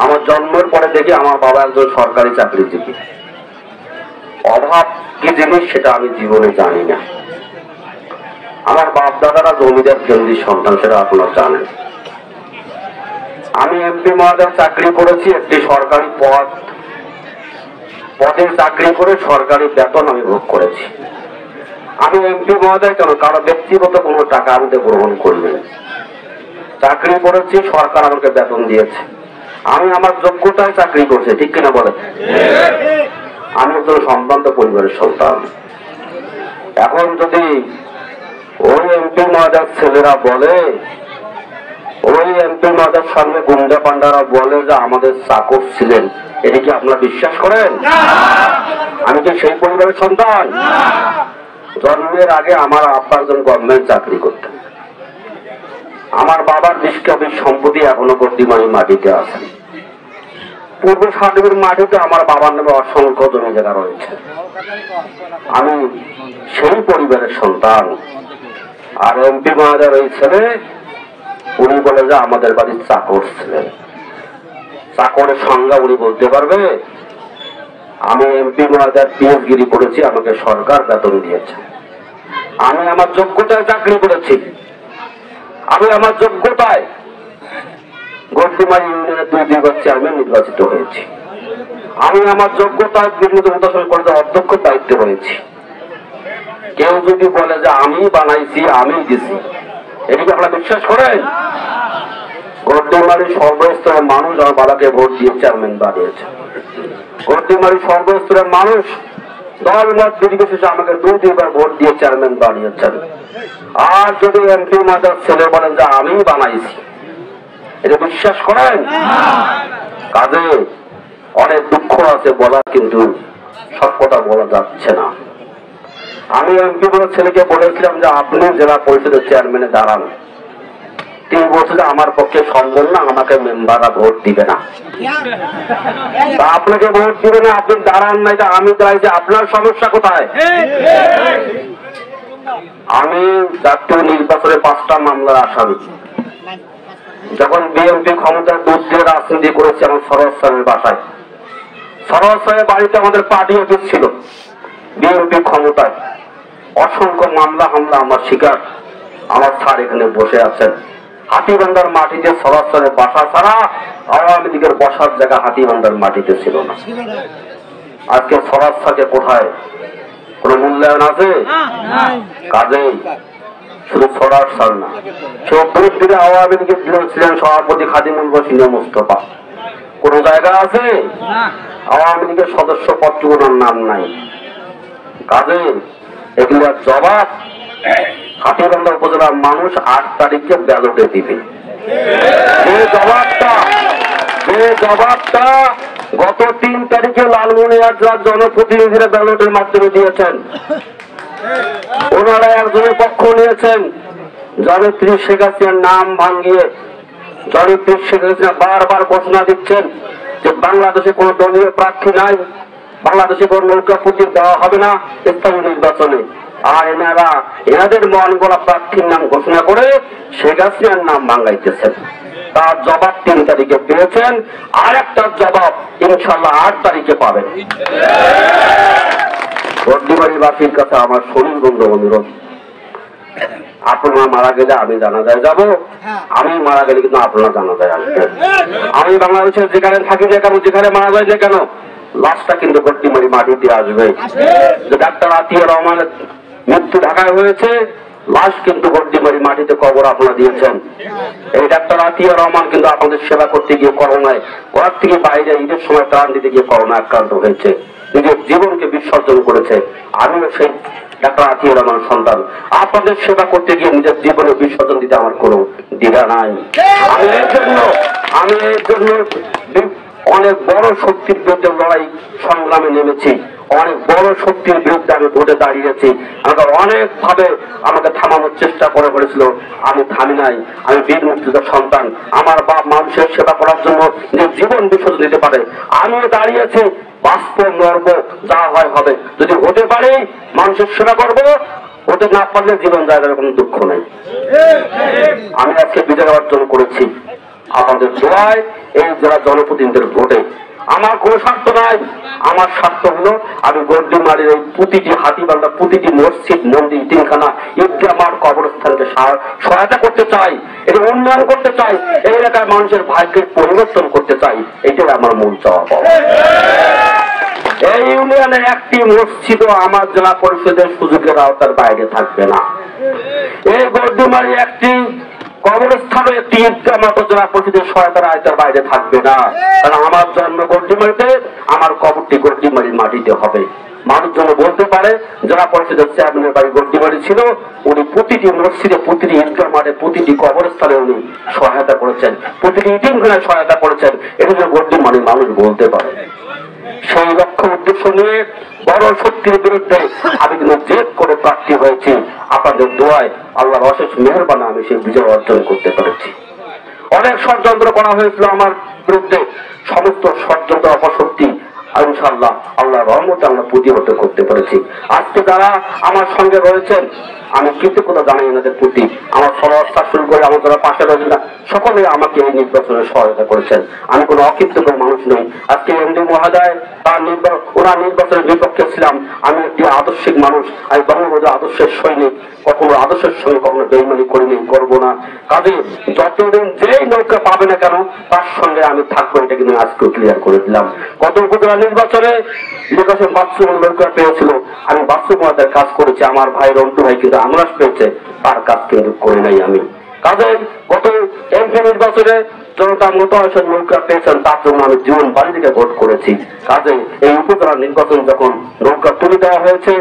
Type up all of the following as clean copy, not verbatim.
আমার জন্মের পরে দেখি আমার বাবা একজন সরকারি চাকরিজীবী। অভাব কি জিনিস সেটা আমি জীবনে জানি না। আমার বাপ দাদারা জমিদার ফ্যামিলির সন্তান, সেটা আপনারা জানেন। আমি এমপি মহোদয় চাকরি করেছি, একটি সরকারি পদে চাকরি করে সরকারি বেতন আমি ভোগ করেছি। আমি এমপি মহোদয় কেন, কারো ব্যক্তিগত কোনো টাকা আমি গ্রহণ করিনি। চাকরি করেছি, সরকার আমাকে বেতন দিয়েছে, আমি আমার যোগ্যতায় চাকরি করছি, ঠিক কিনা বলে? আমি একজন সম্ভ্রান্ত পরিবারের সন্তান। এখন যদি ওই এমপি মহোদয়ের ছেলেরা বলে, ওই এমপি মহোদয়ের সামনে গুন্ডা পান্ডারা বলে যে আমাদের চাকর ছিলেন, এটা কি আপনারা বিশ্বাস করেন? আমি কি সেই পরিবারের সন্তান? জন্মের আগে আমার আব্বা একজন গভর্নমেন্ট চাকরি করতেন। আমার বাবার নিষ্কাবিক সম্পত্তি এখনো গদ্দিমারি মাটিতে আছে। পূর্ব সার্টিফিকেট মাটিতে আমার বাবার নামে অসংখ্য জমি জায়গা রয়েছে। আমি সেই পরিবারের সন্তান। আর এমপি মহোদয়ের ওই ছেলে, উনি বলে যে আমাদের বাড়ির চাকর ছিলেন। চাকরের সংজ্ঞা উনি বলতে পারবে? আমি এমপি মহোদয়ের পিএইচডি করেছি, আমাকে সরকার বেতন দিয়েছে। আমি আমার যোগ্যতায় চাকরি করেছি, আমি আমার যোগ্যতায় গদ্দিমারি ইউনিয়নের 2 চেয়ারম্যান নির্বাচিত হয়েছি। আমি আমার যোগ্যতায় কলেজের অধ্যক্ষের দায়িত্ব হয়েছি। কেউ যদি বলে যে আমি বানাইছি, আমি দিছি, এটিকে আপনারা বিশ্বাস করেন? গদ্দিমারির সর্বস্তরের মানুষ আমার বাবাকে ভোট দিয়ে চেয়ারম্যান বানিয়েছে। গদ্দিমারির সর্বস্তরের মানুষ দল মত নির্বিশেষে আমাকে 2-2বার ভোট দিয়ে চেয়ারম্যান বানিয়েছেন। আর যদি এমপি মহোদয়ের ছেলে বলেন যে আমি বানাইছি, এটা বিশ্বাস করেন? কাজে অনেক দুঃখ আছে বলার, কিন্তু সব কথা বলা যাচ্ছে না। আমি এমপি ছেলেকে বলেছিলাম যে আপনি জেলা পরিষদের চেয়ারম্যানে দাঁড়ান। তিনি বলছিল আমার পক্ষে সম্ভব না, আমাকে মেম্বাররা ভোট দিবে না। আপনাকে ভোট দিবে না, আপনি দাঁড়ান নাই, আমি দাঁড়াইছি, আপনার সমস্যা কোথায়? আমি জাতীয় নির্বাচনে 5টা মামলার আসামি। যখন বিএনপি ক্ষমতার দুধ দিয়ে রাজনীতি করেছে আমার সরোজ স্যারের বাসায়, সরোজ স্যারের বাড়িতে আমাদের পার্টি অফিস ছিল। বিএনপি ক্ষমতায় অসংখ্য মামলা হামলা আমার শিকার। আমার স্যার এখানে বসে আছেন। হাতিবান্ধার মাটিতে সরোজ স্যারের বাসা ছাড়া আওয়ামী লীগের বসার জায়গা হাতিবান্ধার মাটিতে ছিল না। আজকে সরোজ স্যারকে কোথায় কোন মূল্যায়ন আছে? কাজেই শুধু সরোজ স্যার না, 74 দিনে আওয়ামী লীগের ছিলেন সভাপতি খাদিমুল বসির মুস্তফা, কোন জায়গা আছে? আওয়ামী লীগের সদস্য পত্র নাম নাই। কাজেই এগুলোর জবাব হাতিবান্ধা উপজেলার মানুষ 8 তারিখে ব্যালটে দিবে। যে জবাবটা গত 3 তারিখে লালমনিরহাট জেলার জনপ্রতিনিধিরা ব্যালটের মাধ্যমে দিয়েছেন। ওনারা একজনের পক্ষ নিয়েছেন। জনপ্রিয় শেখ হাসিনার নাম ভাঙিয়ে জনপ্রিয় শেখ হাসিনা বারবার ঘোষণা দিচ্ছেন যে বাংলাদেশে কোন দলীয় প্রার্থী নাই, বাংলাদেশে কোন নৌকা প্রতীক দেওয়া হবে না স্থানীয় নির্বাচনে। আর এনাদের মন গড়া প্রার্থীর নাম ঘোষণা করে শেখ হাসিনার নাম ভাঙাইতেছেন। তার জবাব 3 তারিখে পেয়েছেন, আর একটা জবাব ইনশাল্লাহ 8 তারিখে পাবেন। গদ্দিমারিবাসীর কাছে আমার শরীর বন্ধ অনুরোধ, আপনারা মারা গেলে আমি জানাজায় যাব, আমি মারা গেলে কিন্তু আপনারা জানাজায় আসবেন। আমি বাংলাদেশের যেখানে থাকি না কেন, যেখানে মারা যায় না কেন, লাশটা কিন্তু গদ্দিমারি মাটিতে আসবে। যে ডাক্তার আতিয়ার রহমানের মৃত্যু ঢাকায় হয়েছে, লাশ কিন্তু গদ্দিমারি মাটিতে কবর আপনারা দিয়েছেন। এই ডাক্তার আতিয়ার রহমান কিন্তু আপনাদের সেবা করতে গিয়ে করোনায় ঘর থেকে বাইরে ঈদের সময় ত্রাণ দিতে গিয়ে করোনা আক্রান্ত হয়েছে, নিজের জীবনকে বিসর্জন করেছে। আমিও সেই ডাক্তার আতিয়ার রহমান সন্তান। আপনাদের সেবা করতে গিয়ে নিজের জীবনে বিসর্জন দিতে আমার কোনো দ্বিধা নাই। আমি এর জন্য অনেক বড় শক্তির বিরুদ্ধে লড়াই সংগ্রামে নেমেছি, অনেক বড় শক্তির বিরুদ্ধে আমি ভোটে দাঁড়িয়েছি। আমাকে অনেক ভাবে আমাকে থামানোর চেষ্টা করেছিল, আমি থামি নাই। আমি বীর মুক্তিযোদ্ধার সন্তান। আমার বাপ মানুষের সেবা করার জন্য যে জীবন বিসর্জন দিতে পারে, আমিও দাঁড়িয়েছি। বাস্তব লড়বো, যা হয় হবে। যদি হতে পারি মানুষের সেবা করবো, হতে না পারলে জীবন যায়, কোনো দুঃখ নেই। আমি আজকে বিজয় অর্জন করেছি। আপনাদের দোয়ায়, এই যারা জনপ্রতিনিধিদের ভোটে। আমার কোনো স্বার্থ নাই, আমার স্বার্থ হলো আমি গড্ডিমারির এই প্রতিটি হাতিবান্ধা, প্রতিটি মসজিদ, মন্দির, তিনখানা, ঈদগাহ মাঠ, কবরস্থানকে সহায়তা করতে চাই, এটা উন্নয়ন করতে চাই, এই এলাকায় মানুষের ভাগ্যের পরিবর্তন করতে চাই। এটাই আমার মূল চাওয়া। এই ইউনিয়নের একটি মসজিদও আমার জেলা পরিষদের সুযোগের আওতার বাইরে থাকবে না। এই গড্ডিমারি একটি কবরস্থানে একটি ঈদগাহ মাঠ জেলা পরিষদের সহায়তার আওতার বাইরে থাকবে না। কারণ আমার জন্ম গড্ডিমারিতে, আমার কবরটি গড্ডিমারির মাটিতে হবে। মানুষজন বলতে পারে জেলা পরিষদের চেয়ারম্যানের বাড়ি গড্ডিমারি ছিল, উনি প্রতিটি মসজিদে, প্রতিটি ঈদগাহ মাঠে, প্রতিটি কবরস্থানে উনি সহায়তা করেছেন, প্রতিটি ইতিমখানায় সহায়তা করেছেন। এটা যে গড্ডিমারির মানুষ বলতে পারে। সেই লক্ষ্য উদ্দেশ্য নিয়ে বড় শক্তির বিরুদ্ধে আমি কিন্তু জেদ করে প্রার্থী হয়েছি। আপনাদের দোয়ায়, আল্লাহর অশেষ মেহেরবানি আমি সেই বিজয় অর্জন করতে পেরেছি। অনেক ষড়যন্ত্র করা হয়েছিল আমার বিরুদ্ধে, সমস্ত ষড়যন্ত্র অপশক্তি ইনশাআল্লাহ আল্লাহর রহমতে আমরা প্রতিহত করতে পেরেছি। আজকে যারা আমার সঙ্গে রয়েছেন, আমি কৃতজ্ঞতা জানাই এনাদের প্রতি। আমার সহযোগিতা শুরু করে আমার যারা পাশে রয়েছেন সকলে আমাকে এই নির্বাচনে সহায়তা করেছেন। আমি কোনো অকৃতজ্ঞ মানুষ নই। আজকে এমডি মহোদয় ওনার নির্বাচনের বিপক্ষে ছিলাম। আমি একটি আদর্শিক মানুষ, আমি বঙ্গবন্ধু আদর্শের সৈনিক, কখনো আদর্শের সঙ্গে কখনো বেইমানি করিনি, করবো না। কাজে যতদিন যেই নৌকা পাবে না কেন তার সঙ্গে আমি থাকবো, এটা কিন্তু আজকেও ক্লিয়ার করে দিলাম। গত উপজেলা নির্বাচনে লোকাশন বাথরুমের নৌকা পেয়েছিল, আমি বাথরুম মহোদয়ের কাজ করেছি। আমার ভাই রন্টু ভাই কিন্তু আমরাজ পেয়েছে, তার কাজ কিন্তু করে নাই আমি। কাজে গত এমপি নির্বাচনে জনতা মোতায়েন নৌকা পেয়েছেন, তার জন্য আমি জীবন বাড়ি থেকে ভোট করেছি। কাজে এই উপজেলা নির্বাচন যখন নৌকা তুলে দেওয়া হয়েছে,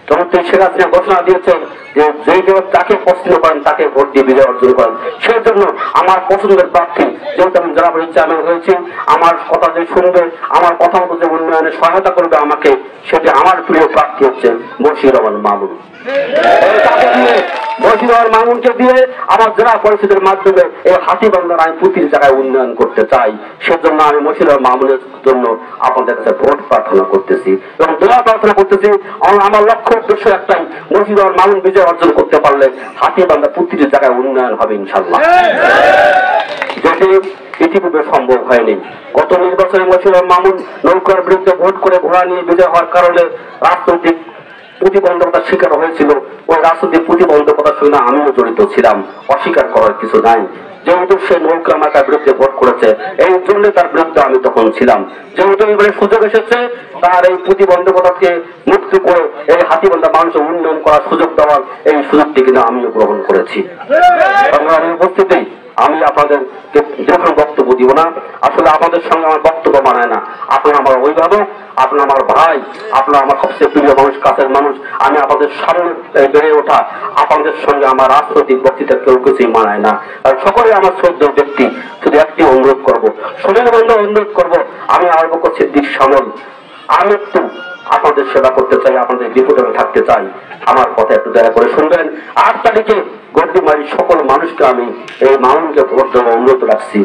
জনতা শেখ হাসিনা ঘোষণা দিয়েছেন যে যেই কেউ তাকে পছন্দ করেন তাকে ভোট দিয়ে বিজয় অর্জন করেন। সেই জন্য আমার পছন্দের প্রার্থী, যেহেতু আমি জেলা পরিষদ চেয়ারম্যান হয়েছি, আমার কথা যে শুনবে, আমার কথা মতো যে উন্নয়নে সহায়তা করবে আমাকে, সেটি আমার প্রিয় প্রার্থী হচ্ছে মশিউর রহমান মামুন। মশিউর রহমান মামুনকে দিয়ে আমার জেলা পরিষদের মাধ্যমে এই হাতিবান্ধার আমি প্রতিটি জায়গায় উন্নয়ন করতে চাই। সেজন্য আমি মশিউর রহমান মামুনের জন্য আপনাদের কাছে ভোট প্রার্থনা করতেছি এবং দোয়া প্রার্থনা করতেছি। আমার লক্ষ্য উদ্দেশ্য একটাই, মশিউর রহমান মামুন বিজয় অর্জন করতে পারলে হাতিবান্ধা প্রতিটি জায়গায় উন্নয়ন হবে ইনশাআল্লাহ, যেটি ইতিপূর্বে সম্ভব হয়নি। গত নির্বাচনে মশিউর রহমান মামুন নৌকার বিরুদ্ধে ভোট করে ঘোড়া নিয়ে বিজয় হওয়ার কারণে রাজনৈতিক প্রতিবন্ধকতার শিকার হয়েছিল। ওই রাজনৈতিক প্রতিবন্ধকতার সঙ্গে আমিও জড়িত ছিলাম, অস্বীকার করার কিছু নাই। যেহেতু সে নৌকা মার্কার বিরুদ্ধে ভোট করেছে, এই জন্য তার বিরুদ্ধে আমি তখন ছিলাম। যেহেতু এবারে সুযোগ এসেছে তার এই প্রতিবন্ধকতাকে মুক্ত করে এই হাতিবান্ধা মানুষের উন্নয়ন করার সুযোগ দেওয়ার, এই সুযোগটি কিন্তু আমিও গ্রহণ করেছি। আমি উপস্থিতি আমি আপনাদেরকে যখন বক্তব্য দিব না, আসলে আপনাদের সঙ্গে আমার বক্তব্য মানায় না। আপনারা আমার অভিভাবক, আপনার আমার ভাই, আপনার আমার সবচেয়ে প্রিয় মানুষ, কাছের মানুষ। আমি আপনাদের সামনে বেড়ে ওঠা, আপনাদের সঙ্গে আমার রাজনৈতিক বক্তৃতা কেউ কিছুই মানায় না। কারণ সকলে আমার শ্রদ্ধেয় ব্যক্তি। শুধু একটি অনুরোধ করবো, শোনেন বন্ধু, অনুরোধ করবো, আমি আরম্ভ করছি দিক সামল, আমি একটু আপনাদের সেবা করতে চাই, আপনাদের বিপদে থাকতে চাই। আমার কথা একটু দয়া করে শুনবেন। 8 তারিখে গড্ডিমারির সকল মানুষকে আমি এই মামুনকে ভোট দেওয়ার অনুরোধ রাখছি।